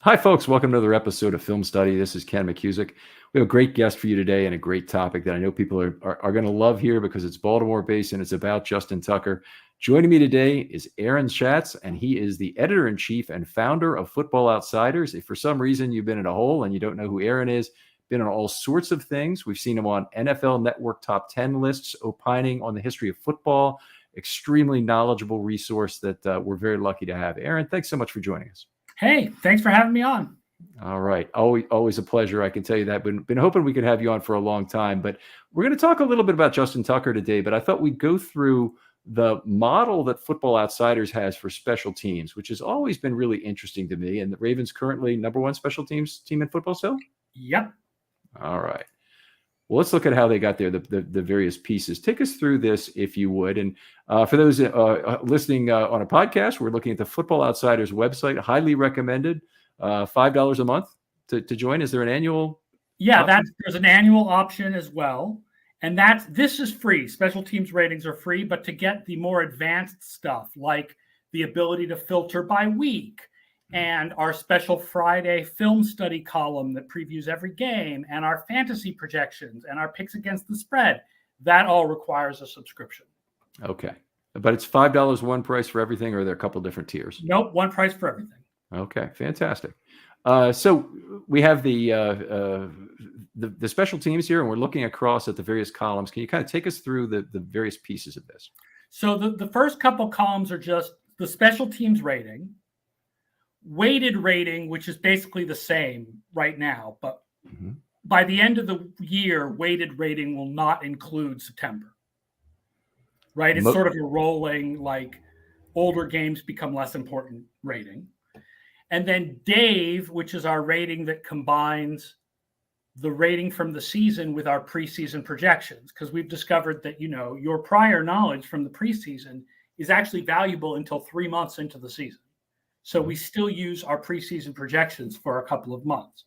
Hi, folks. Welcome to another episode of Film Study. This is Ken McCusick. We have a great guest for you today and a great topic that I know people are going to love here because it's Baltimore-based and it's about Justin Tucker. Joining me today is Aaron Schatz, and he is the editor-in-chief and founder of Football Outsiders. If for some reason you've been in a hole and you don't know who Aaron is, been on all sorts of things. We've seen him on NFL Network top 10 lists, opining on the history of football. Extremely knowledgeable resource that we're very lucky to have. Aaron, thanks so much for joining us. Hey, thanks for having me on. All right. Always a pleasure. I can tell you that. Been hoping we could have you on for a long time, but we're going to talk a little bit about Justin Tucker today, but I thought we'd go through the model that Football Outsiders has for special teams, which has always been really interesting to me. And the Ravens currently number one special teams team in football still? Yep. All right. Well, let's look at how they got there, the various pieces. Take us through this, if you would. And for those listening on a podcast, we're looking at the Football Outsiders website. Highly recommended. $5 a month to join. Is there an annual? Yeah, there's an annual option as well. And this is free. Special teams ratings are free, but to get the more advanced stuff, like the ability to filter by week, and our special Friday film study column that previews every game, and our fantasy projections, and our picks against the spread, that all requires a subscription. Okay. But it's $5 one price for everything, or are there a couple different tiers? Nope, one price for everything. Okay, fantastic. So we have the special teams here, and we're looking across at the various columns. Can you kind of take us through the various pieces of this? So the first couple columns are just the special teams rating, weighted rating, which is basically the same right now, but by the end of the year, weighted rating will not include September, right? It's sort of a rolling, like older games become less important rating. And then Dave, which is our rating that combines the rating from the season with our preseason projections, because we've discovered that, your prior knowledge from the preseason is actually valuable until 3 months into the season. So we still use our preseason projections for a couple of months.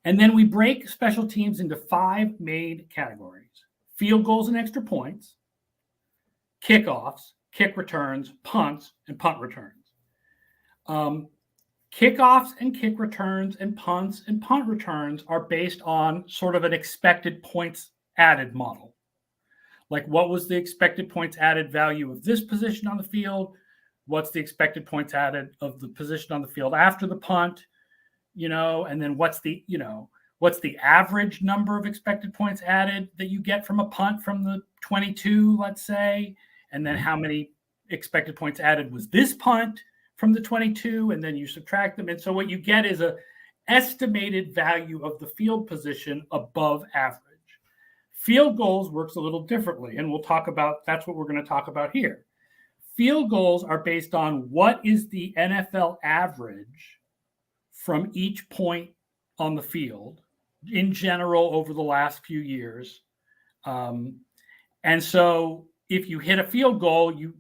And then we break special teams into 5 main categories: field goals and extra points, kickoffs, kick returns, punts, and punt returns. Kickoffs and kick returns and punts and punt returns are based on sort of an expected points added model. Like, what was the expected points added value of this position on the field? What's the expected points added of the position on the field after the punt, and then what's the average number of expected points added that you get from a punt from the 22, let's say, and then how many expected points added was this punt from the 22, and then you subtract them. And so what you get is a estimated value of the field position above average. Field goals works a little differently, and that's what we're going to talk about here. Field goals are based on what is the NFL average from each point on the field in general over the last few years. And so if you hit a field goal, you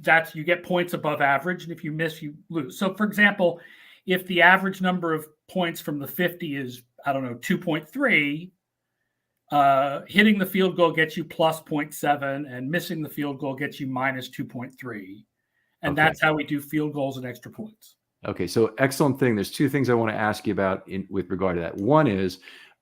get points above average. And if you miss, you lose. So for example, if the average number of points from the 50 is, 2.3, hitting the field goal gets you plus 0.7, and missing the field goal gets you minus 2.3. And that's how we do field goals and extra points. Okay, so excellent thing. There's 2 things I want to ask you about with regard to that. One is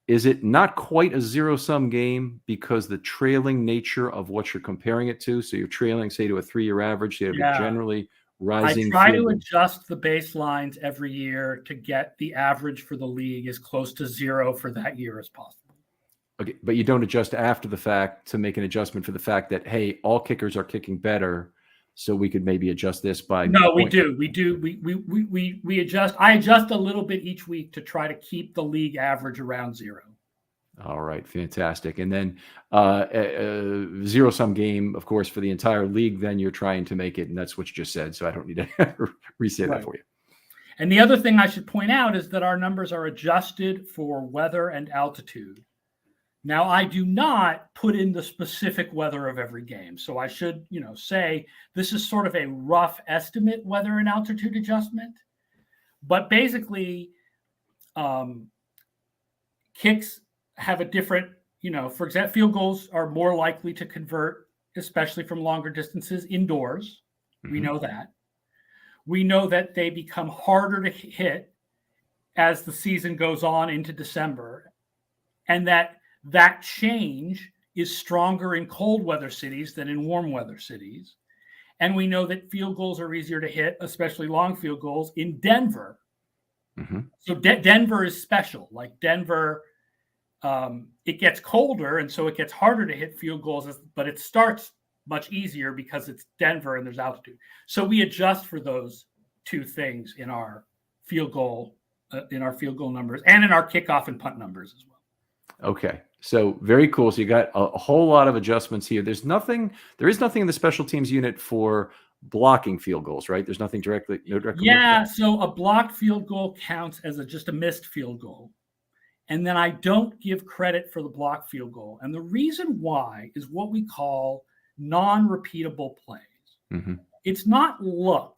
it not quite a zero-sum game because the trailing nature of what you're comparing it to? So you're trailing, say, to a 3-year average, so you have a generally rising. I try to adjust the baselines every year to get the average for the league as close to 0 for that year as possible. Okay, but you don't adjust after the fact to make an adjustment for the fact that, hey, all kickers are kicking better, so we could maybe adjust this by. No, we do. We adjust. I adjust a little bit each week to try to keep the league average around 0. All right, fantastic. And then a zero-sum game, of course, for the entire league, then you're trying to make it, and that's what you just said, so I don't need to re-say that for you. And the other thing I should point out is that our numbers are adjusted for weather and altitude. Now, I do not put in the specific weather of every game. So I should, say this is sort of a rough estimate weather and altitude adjustment. But basically, kicks have a different, for example, field goals are more likely to convert, especially from longer distances indoors. We know that. We know that they become harder to hit as the season goes on into December, and that change is stronger in cold weather cities than in warm weather cities. And we know that field goals are easier to hit, especially long field goals, in Denver. Mm-hmm. So Denver is special. Like Denver, it gets colder, and so it gets harder to hit field goals, but it starts much easier because it's Denver and there's altitude. So we adjust for those two things in our field goal numbers and in our kickoff and punt numbers as well. Okay. So very cool. So you got a whole lot of adjustments here. There is nothing in the special teams unit for blocking field goals, right? There's nothing directly. Yeah. So a blocked field goal counts as just a missed field goal. And then I don't give credit for the blocked field goal. And the reason why is what we call non-repeatable plays. Mm-hmm. It's not luck,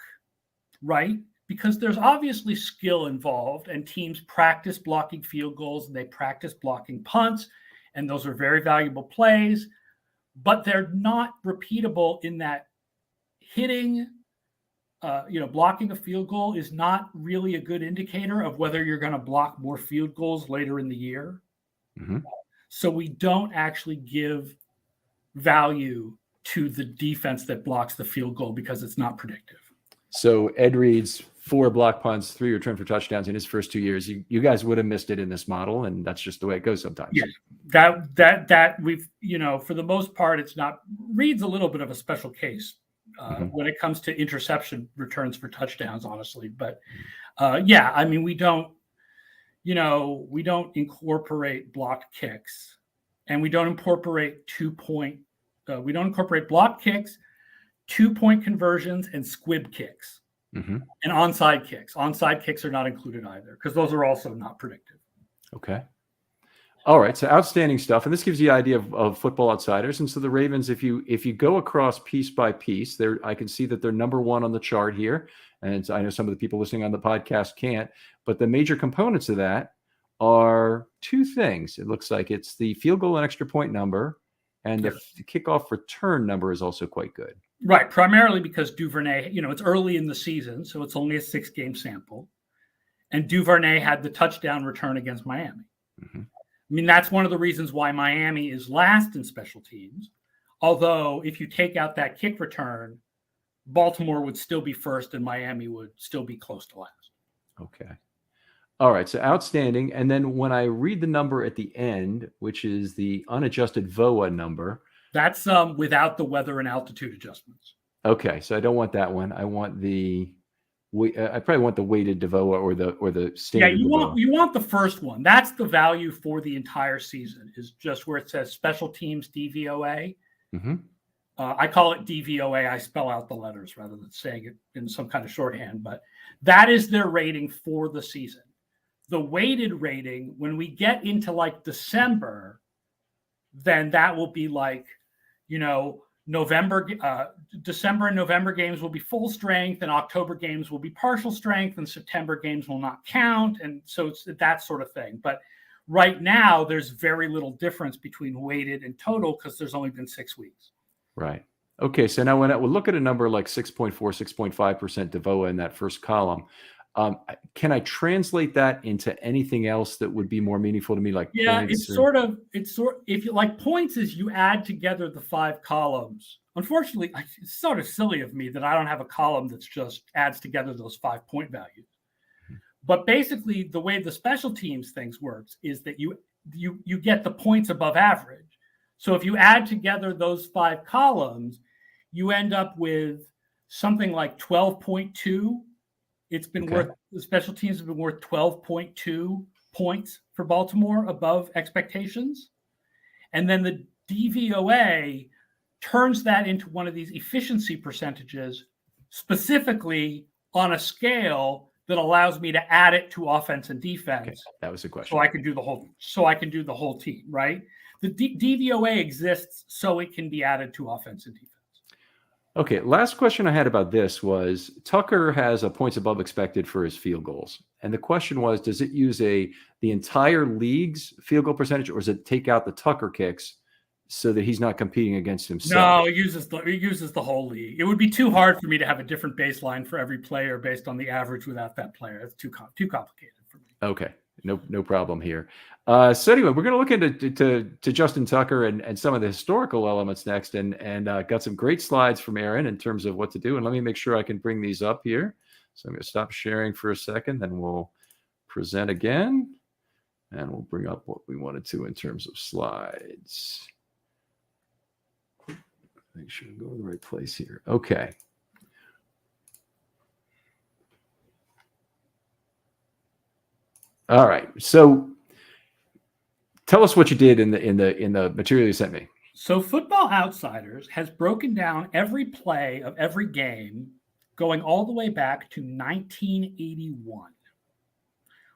right? Because there's obviously skill involved, and teams practice blocking field goals and they practice blocking punts, and those are very valuable plays, but they're not repeatable in that hitting, blocking a field goal is not really a good indicator of whether you're going to block more field goals later in the year. Mm-hmm. So we don't actually give value to the defense that blocks the field goal because it's not predictive. So Ed Reed's 4 block punts, 3 return for touchdowns in his first 2 years. You guys would have missed it in this model, and that's just the way it goes sometimes. Yeah, that we've, for the most part, it's not. Reed's a little bit of a special case when it comes to interception returns for touchdowns, honestly. But we don't incorporate blocked kicks, and we don't incorporate 2-point. We don't incorporate blocked kicks, 2-point conversions, and squib kicks, and onside kicks. Onside kicks are not included either because those are also not predictive. Okay. All right. So outstanding stuff. And this gives you an idea of Football Outsiders. And so the Ravens, if you go across piece by piece, I can see that they're number 1 on the chart here. And I know some of the people listening on the podcast can't, but the major components of that are 2 things. It looks like it's the field goal and extra point number, and the kickoff return number is also quite good. Right. Primarily because Duvernay, it's early in the season, so it's only a 6-game sample. And Duvernay had the touchdown return against Miami. Mm-hmm. I mean, that's one of the reasons why Miami is last in special teams. Although if you take out that kick return, Baltimore would still be first and Miami would still be close to last. Okay. All right. So outstanding. And then when I read the number at the end, which is the unadjusted VOA number. That's without the weather and altitude adjustments. Okay. So I don't want that one. I want I probably want the weighted DVOA or the standard. Yeah, you want the first one. That's the value for the entire season, is just where it says special teams DVOA. Mm-hmm. I call it DVOA. I spell out the letters rather than saying it in some kind of shorthand, but that is their rating for the season. The weighted rating, when we get into like December, then that will be like, December and November games will be full strength, and October games will be partial strength, and September games will not count. And so it's that sort of thing. But right now, there's very little difference between weighted and total because there's only been 6 weeks. Right. Okay. So now when I would look at a number like 6.4, 6.5% DVOA in that first column, can I translate that into anything else that would be more meaningful to me? Like points if you like points is you add together the 5 columns. Unfortunately, it's sort of silly of me that I don't have a column that's just adds together those 5-point values. But basically, the way the special teams things works is that you get the points above average. So if you add together those 5 columns, you end up with something like 12.2. It's been worth, the special teams have been worth 12.2 points for Baltimore above expectations. And then the DVOA turns that into one of these efficiency percentages, specifically on a scale that allows me to add it to offense and defense. Okay. That was the question. So I can do the whole team, right? The DVOA exists so it can be added to offense and defense. Okay, last question I had about this was Tucker has a points above expected for his field goals. And the question was, does it use the entire league's field goal percentage, or does it take out the Tucker kicks so that he's not competing against himself? No, it uses the whole league. It would be too hard for me to have a different baseline for every player based on the average without that player. It's too complicated for me. Okay. No problem here. So anyway, we're going to look into to Justin Tucker and some of the historical elements next, and got some great slides from Aaron in terms of what to do. And let me make sure I can bring these up here. So I'm going to stop sharing for a second, then we'll present again, and we'll bring up what we wanted to in terms of slides. Make sure I go to the right place here. Okay. All right. So tell us what you did in the material you sent me. So Football Outsiders has broken down every play of every game going all the way back to 1981.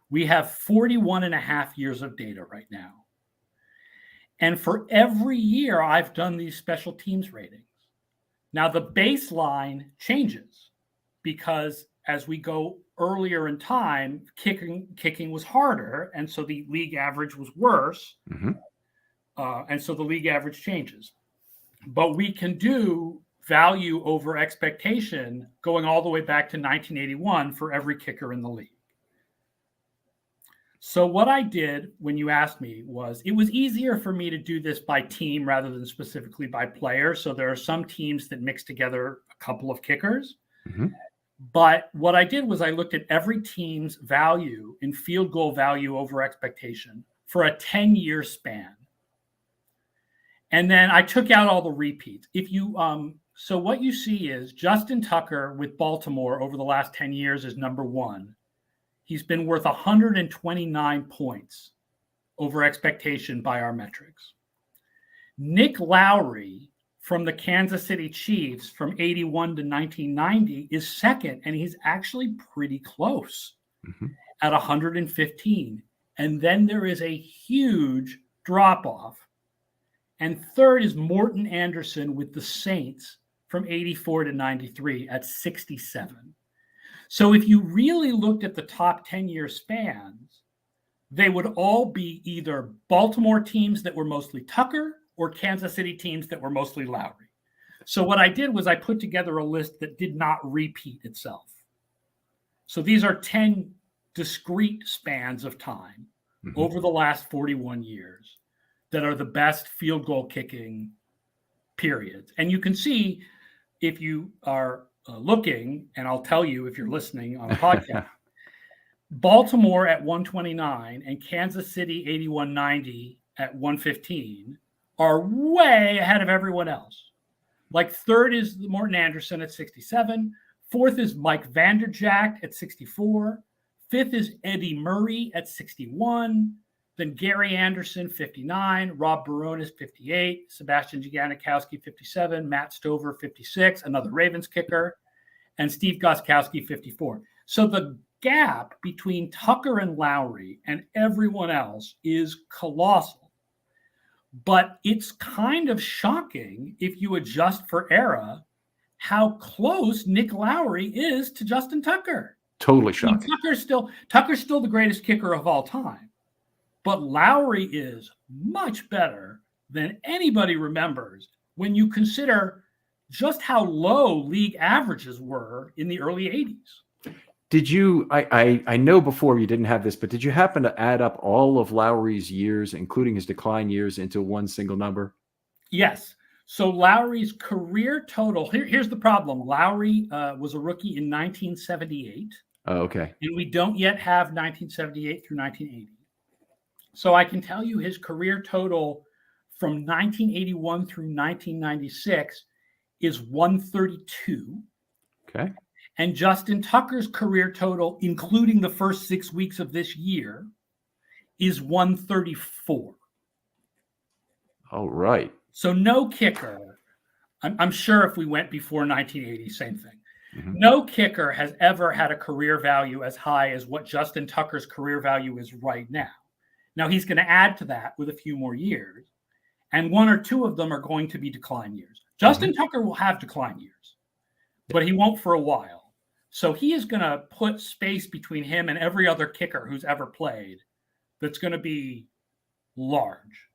We have 41 and a half years of data right now. And for every year, I've done these special teams ratings. Now, the baseline changes because as we go earlier in time, kicking was harder, and so the league average was worse. Mm-hmm. And so the league average changes. But we can do value over expectation going all the way back to 1981 for every kicker in the league. So what I did when you asked me was it was easier for me to do this by team rather than specifically by player. So there are some teams that mix together a couple of kickers. Mm-hmm. But what I did was I looked at every team's value in field goal value over expectation for a 10-year span. And then I took out all the repeats. So what you see is Justin Tucker with Baltimore over the last 10 years is number one. He's been worth 129 points over expectation by our metrics. Nick Lowry from the Kansas City Chiefs from 81 to 1990 is second, and he's actually pretty close at 115. And then there is a huge drop-off. And third is Morton Anderson with the Saints from 84 to 93 at 67. So if you really looked at the top 10-year spans, they would all be either Baltimore teams that were mostly Tucker or Kansas City teams that were mostly Lowry. So what I did was I put together a list that did not repeat itself. So these are 10 discrete spans of time over the last 41 years that are the best field goal kicking periods. And you can see if you are looking, and I'll tell you if you're listening on a podcast, Baltimore at 129 and Kansas City 81.90 at 115 are way ahead of everyone else. Like third is Morton Anderson at 67. Fourth is Mike Vanderjagt at 64. Fifth is Eddie Murray at 61. Then Gary Anderson, 59. Rob Baronis, 58. Sebastian Janikowski, 57. Matt Stover, 56. Another Ravens kicker. And Steve Gostkowski, 54. So the gap between Tucker and Lowry and everyone else is colossal. But it's kind of shocking if you adjust for era how close Nick Lowry is to Justin Tucker. Totally shocking. I mean, Tucker's still the greatest kicker of all time. But Lowry is much better than anybody remembers when you consider just how low league averages were in the early 80s. Did you, I know before you didn't have this, but did you happen to add up all of Lowry's years, including his decline years, into one single number? Yes. So Lowry's career total, here's the problem. Lowry was a rookie in 1978. Oh, okay. And we don't yet have 1978 through 1980. So I can tell you his career total from 1981 through 1996 is 132. Okay. And Justin Tucker's career total, including the first 6 weeks of this year, is 134. All right. So no kicker. I'm sure if we went before 1980, same thing. No kicker has ever had a career value as high as what Justin Tucker's career value is right now. Now, he's going to add to that with a few more years, and one or two of them are going to be decline years. Justin Tucker will have decline years, but he won't for a while. So he is going to put space between him and every other kicker who's ever played that's going to be large.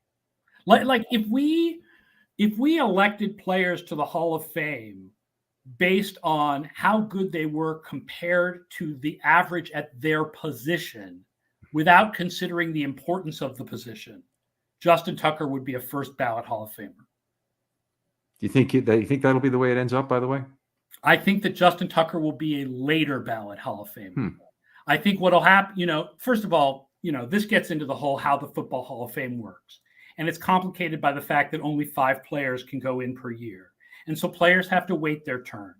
Like if we elected players to the Hall of Fame based on how good they were compared to the average at their position, without considering the importance of the position, Justin Tucker would be a first ballot Hall of Famer. Do you think that'll be the way it ends up, by the way? I think that Justin Tucker will be a later ballot Hall of Famer. I think what'll happen, first of all, this gets into the whole how the Football Hall of Fame works. And it's complicated by the fact that only 5 players can go in per year. And so players have to wait their turn.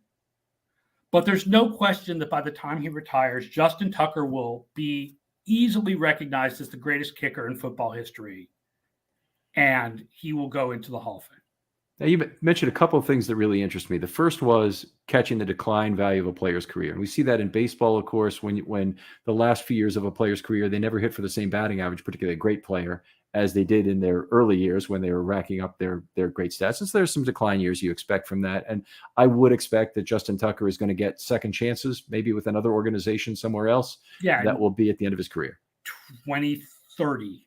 But there's no question that by the time he retires, Justin Tucker will be easily recognized as the greatest kicker in football history. And he will go into the Hall of Fame. Now, you mentioned a couple of things that really interest me. The first was catching the decline value of a player's career. And we see that in baseball, of course, when the last few years of a player's career, they never hit for the same batting average, particularly a great player, as they did in their early years when they were racking up their great stats. And so there's some decline years you expect from that. And I would expect that Justin Tucker is going to get second chances, maybe with another organization somewhere else. Yeah, that will be at the end of his career. 2030.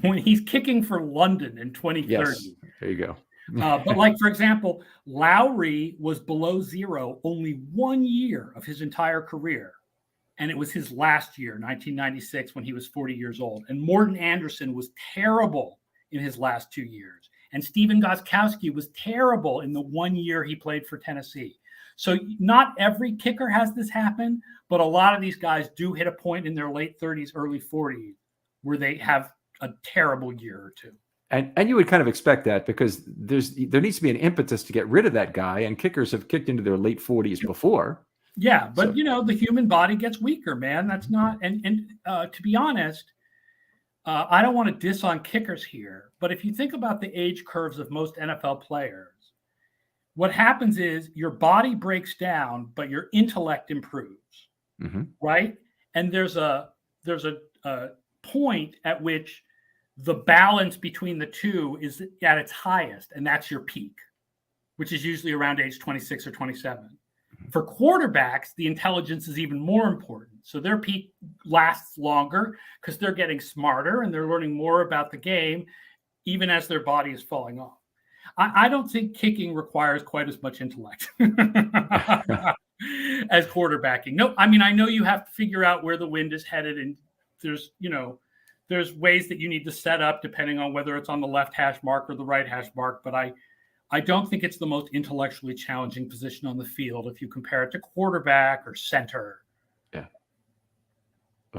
When he's kicking for London in 2030. Yes, there you go. But like, for example, Lowry was below zero only 1 year of his entire career. And it was his last year, 1996, when he was 40 years old. And Morton Anderson was terrible in his last 2 years. And Stephen Gostkowski was terrible in the 1 year he played for Tennessee. So not every kicker has this happen, but a lot of these guys do hit a point in their late 30s, early 40s where they have a terrible year or two. And you would kind of expect that because there needs to be an impetus to get rid of that guy. And kickers have kicked into their late 40s before. Yeah, but the human body gets weaker, man. That's not, and to be honest, I don't want to diss on kickers here, but if you think about the age curves of most NFL players, what happens is your body breaks down, but your intellect improves, right? And there's a point at which the balance between the two is at its highest, and that's your peak, which is usually around age 26 or 27. For quarterbacks, the intelligence is even more important. So their peak lasts longer because they're getting smarter and they're learning more about the game, even as their body is falling off. I don't think kicking requires quite as much intellect as quarterbacking. No, I mean, I know you have to figure out where the wind is headed, and there's ways that you need to set up depending on whether it's on the left hash mark or the right hash mark. But I don't think it's the most intellectually challenging position on the field if you compare it to quarterback or center. Yeah.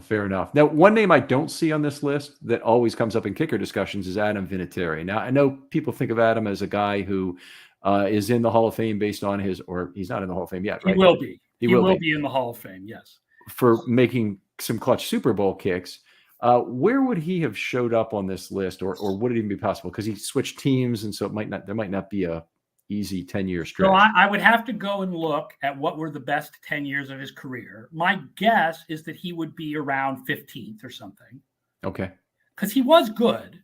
Fair enough. Now, one name I don't see on this list that always comes up in kicker discussions is Adam Vinatieri. Now, I know people think of Adam as a guy who is in the Hall of Fame based on or he's not in the Hall of Fame yet, right? He will be. He will be in the Hall of Fame, yes. For making some clutch Super Bowl kicks. Where would he have showed up on this list, or would it even be possible? Because he switched teams, and so there might not be a easy 10-year stretch. So I would have to go and look at what were the best 10 years of his career. My guess is that he would be around 15th or something. Okay. Because he was good.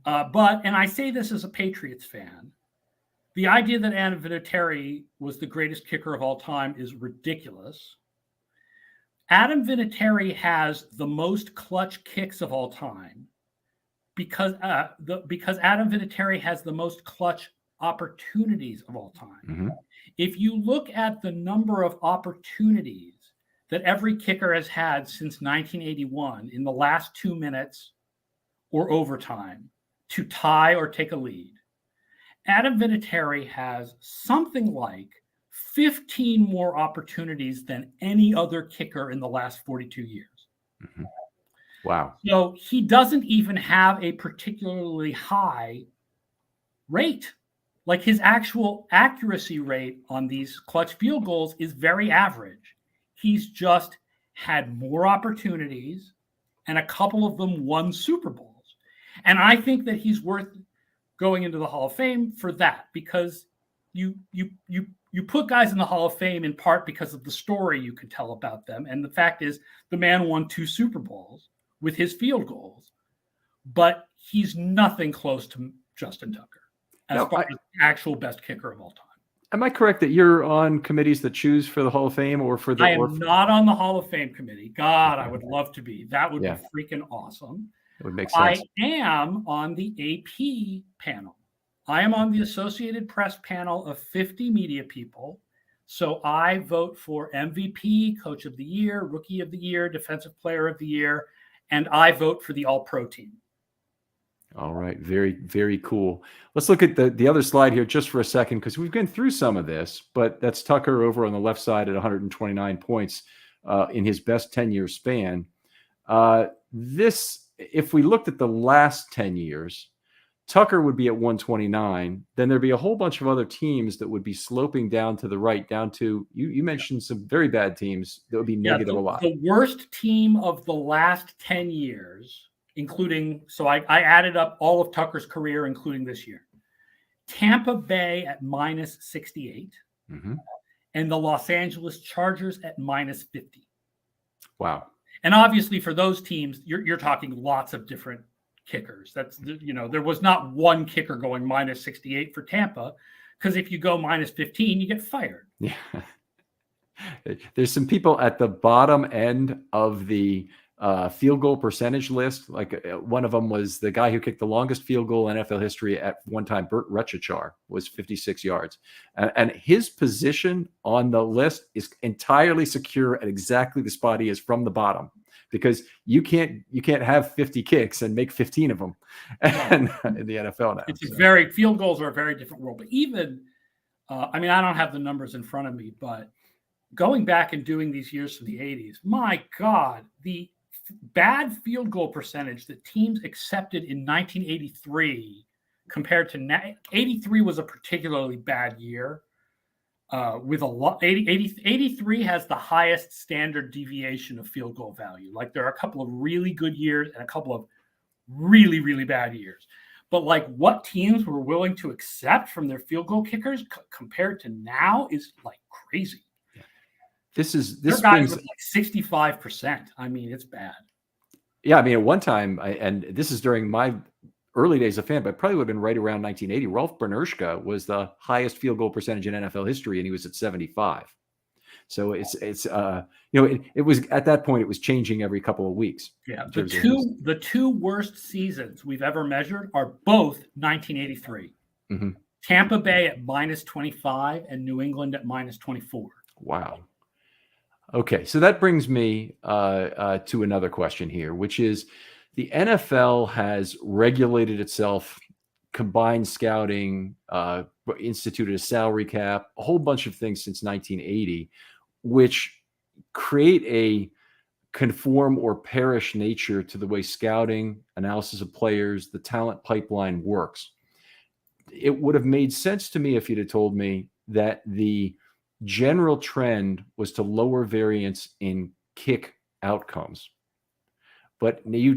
And I say this as a Patriots fan, the idea that Adam Vinatieri was the greatest kicker of all time is ridiculous. Adam Vinatieri has the most clutch kicks of all time because Adam Vinatieri has the most clutch opportunities of all time. If you look at the number of opportunities that every kicker has had since 1981 in the last 2 minutes or overtime to tie or take a lead, Adam Vinatieri has something like 15 more opportunities than any other kicker in the last 42 years. Wow. So he doesn't even have a particularly high rate. Like his actual accuracy rate on these clutch field goals is very average. He's just had more opportunities and a couple of them won Super Bowls. And I think that he's worth going into the Hall of Fame for that, because you put guys in the Hall of Fame in part because of the story you can tell about them. And the fact is the man won 2 Super Bowls with his field goals, but he's nothing close to Justin Tucker as far as the actual best kicker of all time. Am I correct that you're on committees that choose for the Hall of Fame or for the... I am not on the Hall of Fame committee. God, I would love to be. That would be freaking awesome. It would make sense. I am on the AP panel. I am on the Associated Press panel of 50 media people. So I vote for MVP, Coach of the Year, Rookie of the Year, Defensive Player of the Year, and I vote for the All-Pro team. All right. Very, very cool. Let's look at the other slide here just for a second, because we've gone through some of this, but that's Tucker over on the left side at 129 points in his best 10-year span. If we looked at the last 10 years, Tucker would be at 129. Then there'd be a whole bunch of other teams that would be sloping down to the right, down to, you mentioned some very bad teams that would be negative a lot. The worst team of the last 10 years, including, so I added up all of Tucker's career, including this year. Tampa Bay at minus 68, and the Los Angeles Chargers at minus 50. Wow. And obviously for those teams, you're talking lots of different kickers. That's, there was not one kicker going minus 68 for Tampa, because if you go minus 15, you get fired. Yeah. There's some people at the bottom end of the field goal percentage list. Like one of them was the guy who kicked the longest field goal in NFL history at one time. Bert Retchachar was 56 yards. And his position on the list is entirely secure at exactly the spot he is from the bottom, because you can't have 50 kicks and make 15 of them in the NFL now. It's field goals are a very different world. But even, I don't have the numbers in front of me, but going back and doing these years from the 80s, my God, the bad field goal percentage that teams accepted in 1983 compared to 83 was a particularly bad year. With a lot, 83 has the highest standard deviation of field goal value. Like there are a couple of really good years and a couple of really, really bad years. But like what teams were willing to accept from their field goal kickers compared to now is like crazy. This guys brings like 65%. It's bad. Yeah, at one time, and this is during my early days of fan, but probably would have been right around 1980. Rolf Bernerschke was the highest field goal percentage in NFL history, and he was at 75. So it was at that point it was changing every couple of weeks. Yeah, the two worst seasons we've ever measured are both 1983. Tampa Bay at minus 25 and New England at minus 24. Wow. Okay, so that brings me to another question here, which is the NFL has regulated itself, combined scouting, instituted a salary cap, a whole bunch of things since 1980, which create a conform or perish nature to the way scouting, analysis of players, the talent pipeline works. It would have made sense to me if you'd have told me that the general trend was to lower variance in kick outcomes. But we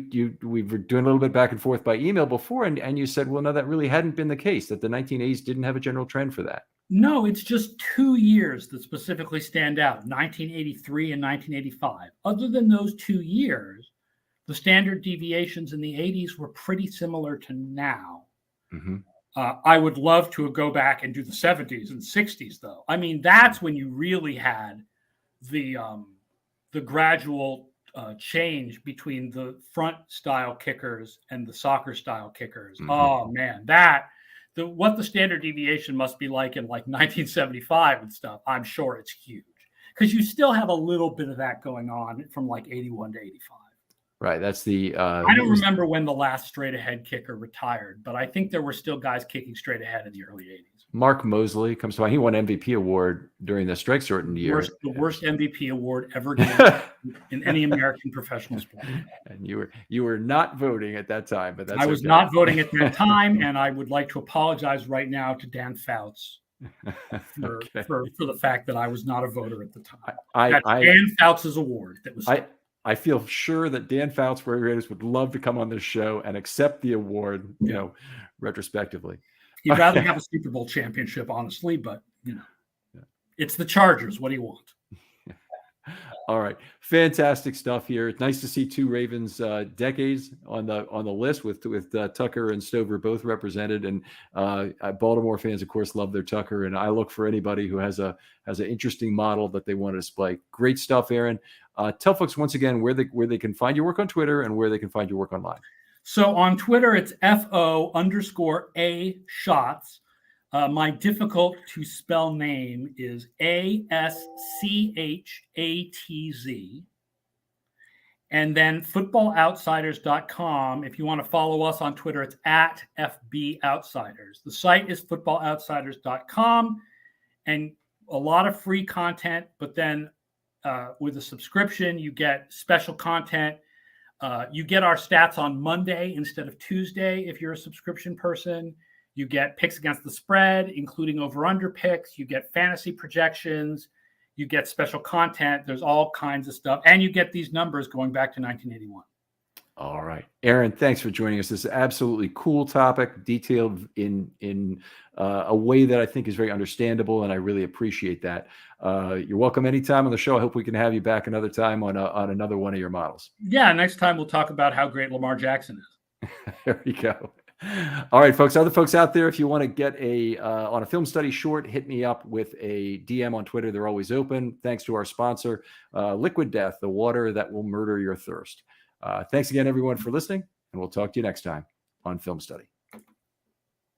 were doing a little bit back and forth by email before, and you said, well, no, that really hadn't been the case, that the 1980s didn't have a general trend for that. No, it's just 2 years that specifically stand out, 1983 and 1985. Other than those 2 years, the standard deviations in the 80s were pretty similar to now. I would love to go back and do the 70s and 60s, though. That's when you really had the gradual change between the front style kickers and the soccer style kickers. Oh man, what the standard deviation must be like in like 1975 and stuff. I'm sure it's huge, because you still have a little bit of that going on from like 81 to 85. Right. That's the. I don't remember when the last straight ahead kicker retired, but I think there were still guys kicking straight ahead in the early 80s. Mark Mosley comes to mind. He won MVP award during the strike shortened year. The worst MVP award ever given in any American professional sport. And you were not voting at that time, but I was not voting at that time, and I would like to apologize right now to Dan Fouts for the fact that I was not a voter at the time. Dan Fouts' award that was. I feel sure that Dan Fouts for Raiders would love to come on this show and accept the award, retrospectively. He'd rather have a Super Bowl championship, honestly, but it's the Chargers. What do you want? All right, fantastic stuff here. It's nice to see two Ravens decades on the list with Tucker and Stover both represented, and Baltimore fans, of course, love their Tucker. And I look for anybody who has an interesting model that they want to display. Great stuff, Aaron. Tell folks once again where they can find your work on Twitter and where they can find your work online. So on Twitter, it's FO_A shots. My difficult to spell name is ASCHATZ. And then footballoutsiders.com. If you want to follow us on Twitter, it's at FBOutsiders. The site is footballoutsiders.com, and a lot of free content. But then with a subscription, you get special content. You get our stats on Monday instead of Tuesday if you're a subscription person. You get picks against the spread, including over-under picks. You get fantasy projections. You get special content. There's all kinds of stuff. And you get these numbers going back to 1981. All right. Aaron, thanks for joining us. This is an absolutely cool topic, detailed in a way that I think is very understandable, and I really appreciate that. You're welcome anytime on the show. I hope we can have you back another time on another one of your models. Yeah, next time we'll talk about how great Lamar Jackson is. There we go. All right, folks. Other folks out there, if you want to get on a film study short, hit me up with a DM on Twitter. They're always open. Thanks to our sponsor, Liquid Death, the water that will murder your thirst. Thanks again, everyone, for listening, and we'll talk to you next time on Film Study.